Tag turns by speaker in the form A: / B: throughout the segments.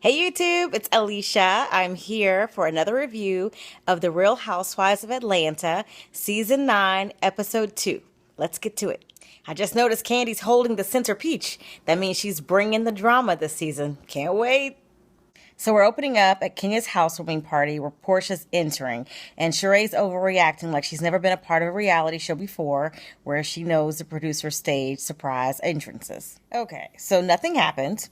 A: Hey YouTube, it's Alicia. I'm here for another review of The Real Housewives of Atlanta, Season 9, Episode 2. Let's get to it. I just noticed Candy's holding the center peach. That means she's bringing the drama this season. Can't wait. So we're opening up at Kenya's housewarming party where Portia's entering, and Sheree's overreacting like she's never been a part of a reality show before where she knows the producer staged surprise entrances. Okay, so nothing happened.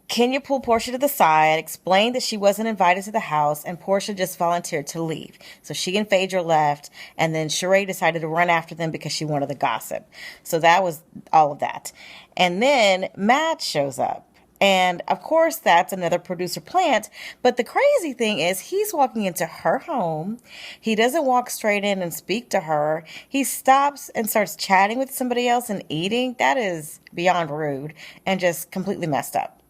A: Kenya pulled Portia to the side, explained that she wasn't invited to the house, and Portia just volunteered to leave. So she and Phaedra left, and then Sheree decided to run after them because she wanted the gossip. So that was all of that. And then Matt shows up. And of course, that's another producer plant. But the crazy thing is he's walking into her home. He doesn't walk straight in and speak to her. He stops and starts chatting with somebody else and eating. That is beyond rude and just completely messed up.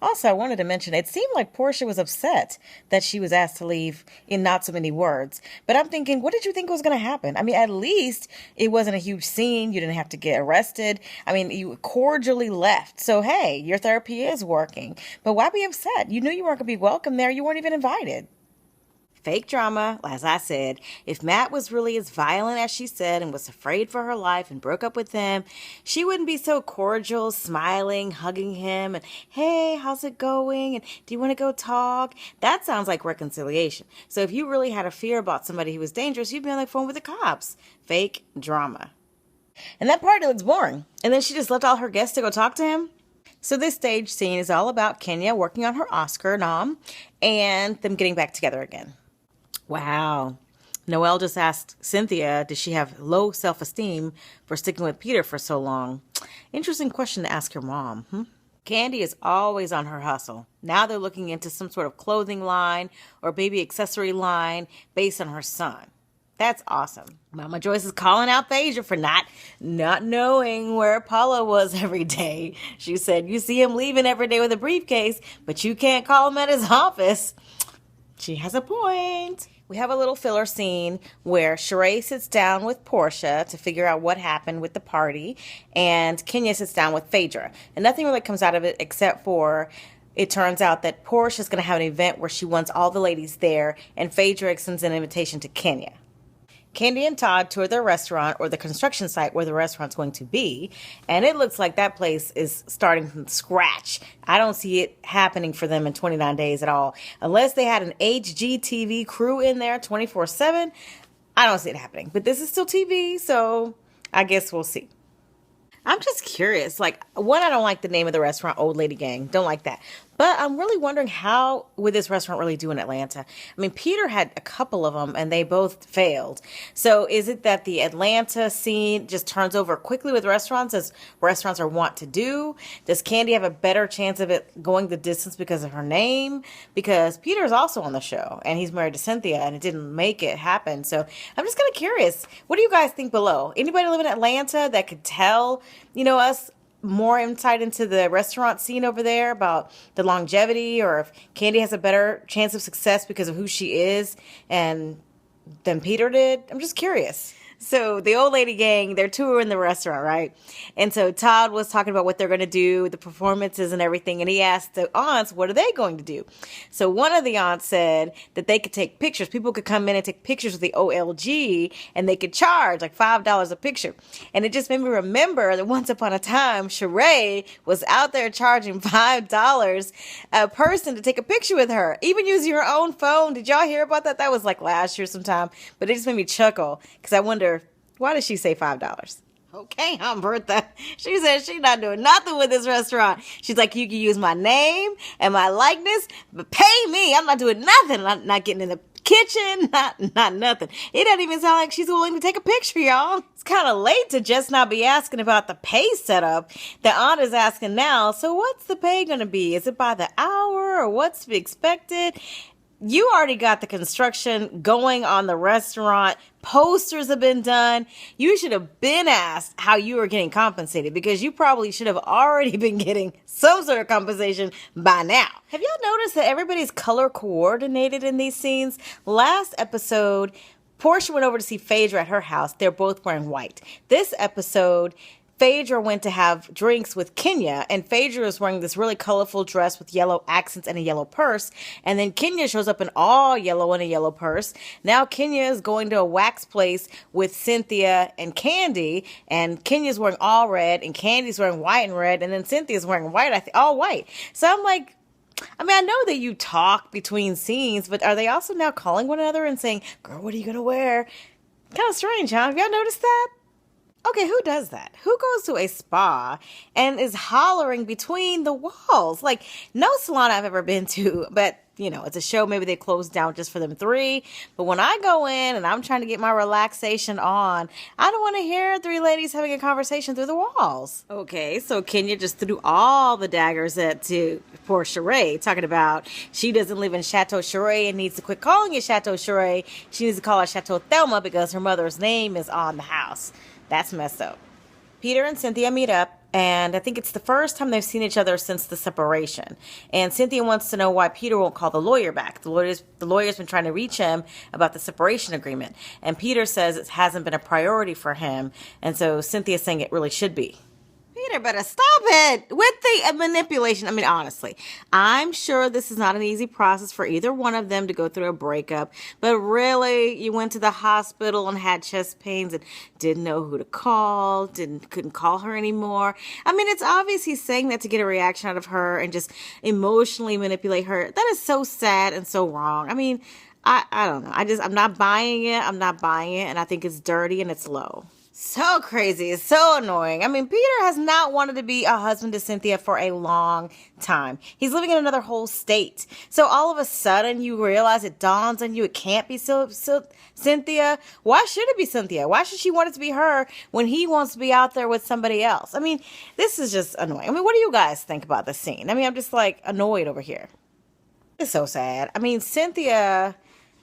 A: Also, I wanted to mention, it seemed like Portia was upset that she was asked to leave in not so many words. But I'm thinking, what did you think was going to happen? I mean, at least it wasn't a huge scene. You didn't have to get arrested. I mean, you cordially left. So, hey, your therapy is working. But why be upset? You knew you weren't going to be welcome there. You weren't even invited. Fake drama, as I said. If Matt was really as violent as she said and was afraid for her life and broke up with him, she wouldn't be so cordial, smiling, hugging him, and, hey, how's it going? And do you want to go talk? That sounds like reconciliation. So if you really had a fear about somebody who was dangerous, you'd be on the phone with the cops. Fake drama. And that party looks boring. And then she just left all her guests to go talk to him? So this stage scene is all about Kenya working on her Oscar nom and them getting back together again. Wow. Noelle just asked Cynthia, did she have low self-esteem for sticking with Peter for so long? Interesting question to ask your mom. Candy is always on her hustle. Now they're looking into some sort of clothing line or baby accessory line based on her son. That's awesome. Mama Joyce is calling out Phaedra for not knowing where Apollo was every day. She said, you see him leaving every day with a briefcase, but you can't call him at his office. She has a point. We have a little filler scene where Sheree sits down with Portia to figure out what happened with the party, and Kenya sits down with Phaedra. And nothing really comes out of it except for it turns out that Portia's going to have an event where she wants all the ladies there, and Phaedra extends an invitation to Kenya. Candy and Todd tour their restaurant or the construction site where the restaurant's going to be, and it looks like that place is starting from scratch. I don't see it happening for them in 29 days at all. Unless they had an HGTV crew in there 24/7, I don't see it happening. But this is still TV, so I guess we'll see. I'm just curious. Like, one, I don't like the name of the restaurant, Old Lady Gang. Don't like that. But I'm really wondering, how would this restaurant really do in Atlanta? I mean, Peter had a couple of them and they both failed. So is it that the Atlanta scene just turns over quickly with restaurants, as restaurants are wont to do? Does Candy have a better chance of it going the distance because of her name? Because Peter's also on the show and he's married to Cynthia and it didn't make it happen. So I'm just kind of curious. What do you guys think below? Anybody live in Atlanta that could tell, us more insight into the restaurant scene over there about the longevity, or if Candy has a better chance of success because of who she is and than Peter did? I'm just curious. So the Old Lady Gang, they're touring the restaurant, right? And so Todd was talking about what they're going to do, the performances and everything. And he asked the aunts, what are they going to do? So one of the aunts said that they could take pictures. People could come in and take pictures with the OLG and they could charge like $5 a picture. And it just made me remember that once upon a time, Sheree was out there charging $5 a person to take a picture with her, even using her own phone. Did y'all hear about that? That was like last year sometime, but it just made me chuckle because I wonder, why did she say $5? Okay, Humbertha. She said she's not doing nothing with this restaurant. She's like, you can use my name and my likeness, but pay me. I'm not doing nothing. I'm not getting in the kitchen, not nothing. It doesn't even sound like she's willing to take a picture, y'all. It's kind of late to just not be asking about the pay setup. The aunt is asking now, so what's the pay going to be? Is it by the hour or what's to be expected? You already got the construction going on the restaurant. Posters have been done. You should have been asked how you were getting compensated, because you probably should have already been getting some sort of compensation by now. Have y'all noticed that everybody's color coordinated in these scenes? Last episode, Portia went over to see Phaedra at her house. They're both wearing white. This episode, Phaedra went to have drinks with Kenya, and Phaedra is wearing this really colorful dress with yellow accents and a yellow purse. And then Kenya shows up in all yellow and a yellow purse. Now Kenya is going to a wax place with Cynthia and Candy, and Kenya's wearing all red, and Candy's wearing white and red, and then Cynthia's wearing white, all white. So I'm like, I mean, I know that you talk between scenes, but are they also now calling one another and saying, girl, what are you going to wear? Kind of strange, huh? Have y'all noticed that? Okay, who does that? Who goes to a spa and is hollering between the walls? Like, no salon I've ever been to, but, you know, it's a show. Maybe they closed down just for them three. But when I go in and I'm trying to get my relaxation on, I don't want to hear three ladies having a conversation through the walls. Okay, so Kenya just threw all the daggers to poor Sheree, talking about she doesn't live in Chateau Sheree and needs to quit calling it Chateau Sheree. She needs to call it Chateau Thelma because her mother's name is on the house. That's messed up. Peter and Cynthia meet up, and I think it's the first time they've seen each other since the separation. And Cynthia wants to know why Peter won't call the lawyer back. The lawyer's been trying to reach him about the separation agreement. And Peter says it hasn't been a priority for him. And so Cynthia's saying it really should be. Peter better stop it with the manipulation. I mean, honestly, I'm sure this is not an easy process for either one of them to go through a breakup. But really, you went to the hospital and had chest pains and didn't know who to call, couldn't call her anymore. I mean, it's obvious he's saying that to get a reaction out of her and just emotionally manipulate her. That is so sad and so wrong. I mean, I don't know. I'm not buying it. And I think it's dirty and it's low. So crazy. It's so annoying. I mean, Peter has not wanted to be a husband to Cynthia for a long time. He's living in another whole state. So all of a sudden you realize, it dawns on you, it can't be Cynthia. Why should it be Cynthia? Why should she want it to be her when he wants to be out there with somebody else? I mean, this is just annoying. I mean, what do you guys think about this scene? I mean, I'm just like annoyed over here. It's so sad. I mean, Cynthia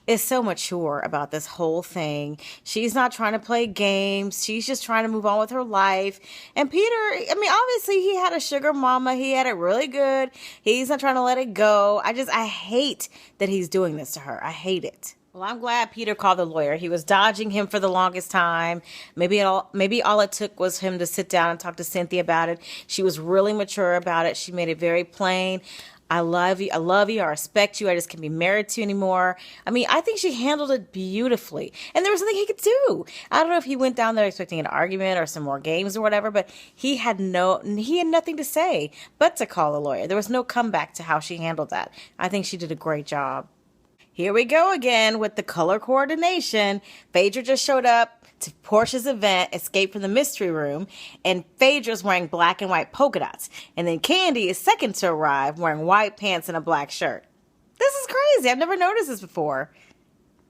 A: is so mature about this whole thing. She's not trying to play games. She's just trying to move on with her life. And Peter, I mean, obviously he had a sugar mama. He had it really good. He's not trying to let it go. I hate that he's doing this to her. I hate it. Well, I'm glad Peter called the lawyer. He was dodging him for the longest time. Maybe all it took was him to sit down and talk to Cynthia about it. She was really mature about it. She made it very plain. I love you. I respect you. I just can't be married to you anymore. I mean, I think she handled it beautifully. And there was nothing he could do. I don't know if he went down there expecting an argument or some more games or whatever, but he had nothing to say but to call the lawyer. There was no comeback to how she handled that. I think she did a great job. Here we go again with the color coordination. Phaedra just showed up to Porshas' event, Escape from the Mystery Room, and Phaedra's wearing black and white polka dots. And then Candy is second to arrive, wearing white pants and a black shirt. This is crazy. I've never noticed this before.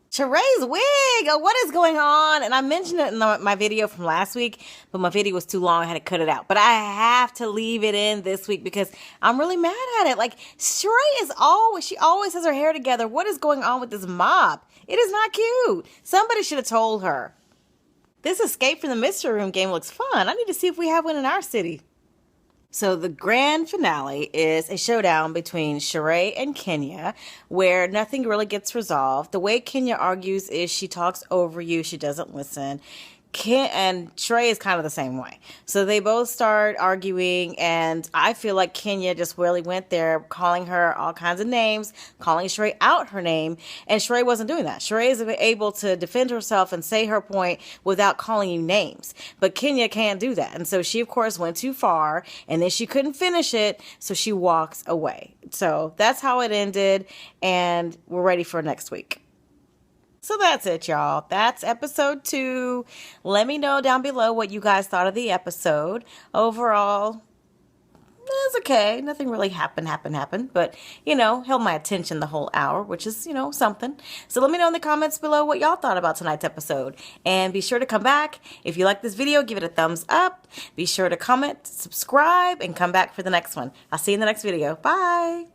A: Sheree's wig! Oh, what is going on? And I mentioned it in my video from last week, but my video was too long. I had to cut it out. But I have to leave it in this week because I'm really mad at it. Like, Sheree she always has her hair together. What is going on with this mop? It is not cute. Somebody should have told her. This Escape from the Mystery Room game looks fun. I need to see if we have one in our city. So the grand finale is a showdown between Sheree and Kenya where nothing really gets resolved. The way Kenya argues is she talks over you. She doesn't listen. And Sheree is kind of the same way. So they both start arguing, and I feel like Kenya just really went there, calling her all kinds of names, calling Sheree out her name, and Sheree wasn't doing that. Sheree is able to defend herself and say her point without calling you names. But Kenya can't do that. And so she, of course, went too far, and then she couldn't finish it, so she walks away. So that's how it ended, and we're ready for next week. So that's it, y'all. That's episode 2. Let me know down below what you guys thought of the episode. Overall, it was okay. Nothing really happened. But, held my attention the whole hour, which is, something. So let me know in the comments below what y'all thought about tonight's episode. And be sure to come back. If you like this video, give it a thumbs up. Be sure to comment, subscribe, and come back for the next one. I'll see you in the next video. Bye.